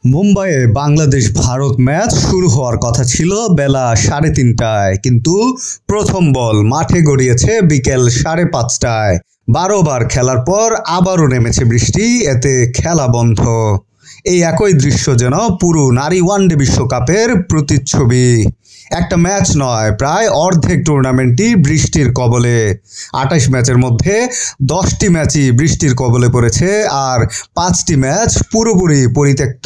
মুম্বাইয়ে বাংলাদেশ ভারত ম্যাচ শুরু হওয়ার কথা ছিল বেলা 3:30টায়, কিন্তু প্রথম বল মাঠে গড়িয়েছে বিকেল 5:30টায়। 12 ওভার খেলার পর আবারও নেমেছে বৃষ্টি, এতে খেলা বন্ধ। এই একই দৃশ্য যেন পুরো নারী ওয়ানডে বিশ্বকাপের প্রতিচ্ছবি। একটা ম্যাচ নয়, প্রায় অর্ধেক টুর্নামেন্টই বৃষ্টির কবলে। 28 ম্যাচের মধ্যে 10টি ম্যাচই বৃষ্টির কবলে পড়েছে, আর 5টি ম্যাচ পুরোপুরি পরিত্যক্ত।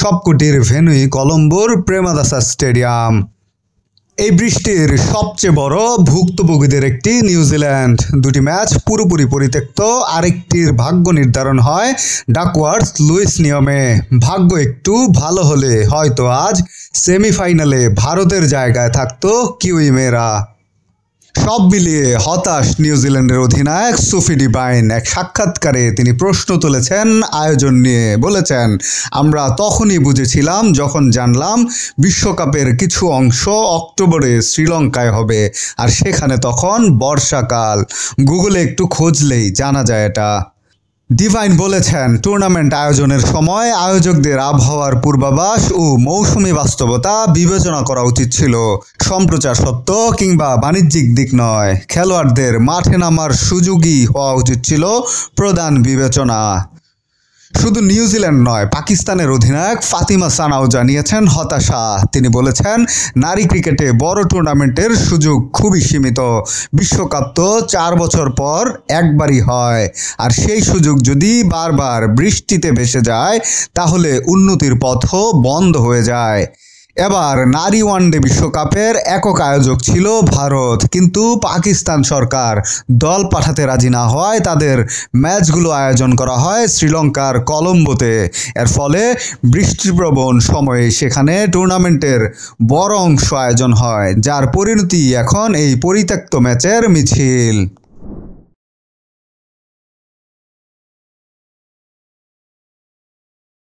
সবকটির ভেন্যুই কলম্বোর প্রেমাদাসা স্টেডিয়াম। এই বৃষ্টির সবচেয়ে বড় ভুক্তভোগীদের একটি নিউজিল্যান্ড। 2টি ম্যাচ পুরোপুরি পরিত্যক্ত, আরেকটির ভাগ্য নির্ধারণ হয় ডাকওয়ার্থ লুইস নিয়মে। ভাগ্য একটু ভালো হলে হয়তো আজ সেমিফাইনালে ভারতের জায়গায় থাকতো কিউই মেয়েরা। সব মিলিয়ে হতাশ নিউজিল্যান্ডের অধিনায়ক সোফি ডিভাইন। এক সাক্ষাৎকারে তিনি প্রশ্ন তুলেছেন আয়োজন নিয়ে। বলেছেন, আমরা তখনই বুঝেছিলাম যখন জানলাম বিশ্বকাপের কিছু অংশ অক্টোবরে শ্রীলঙ্কায় হবে, আর সেখানে তখন বর্ষাকাল। গুগলে একটু খুঁজলেই জানা যায় এটা। ডিভাইন বলেছেন, টুর্নামেন্ট আয়োজনের সময় আয়োজকদের আবহাওয়ার পূর্বাভাস ও মৌসুমি বাস্তবতা বিবেচনা করা উচিত ছিল। সম্প্রচার সত্য কিংবা বাণিজ্যিক দিক নয়, খেলোয়াড়দের মাঠে নামার সুযোগই হওয়া উচিত ছিল প্রধান বিবেচনা। শুধু নিউজিল্যান্ড নয়, পাকিস্তানের অধিনায়ক ফাতিমা সানাও জানিয়েছেন হতাশা। তিনি বলেছেন, নারী ক্রিকেটে বড় টুর্নামেন্টের সুযোগ খুবই সীমিত। বিশ্বকাপ তো 4 বছর পর একবারই হয়, আর সেই সুযোগ যদি বারবার বৃষ্টিতে ভেসে যায় তাহলে উন্নতির পথও বন্ধ হয়ে যায়। এবার নারী ওয়ানডে বিশ্বকাপের একক আয়োজক ছিল ভারত, কিন্তু পাকিস্তান সরকার দল পাঠাতে রাজি না হওয়ায় তাদের ম্যাচগুলো আয়োজন করা হয় শ্রীলঙ্কার কলম্বোতে। এর ফলে বৃষ্টিপ্রবণ সময়ে সেখানে টুর্নামেন্টের বড় অংশ আয়োজন হয়, যার পরিণতি এখন এই পরিত্যক্ত ম্যাচের মিছিল।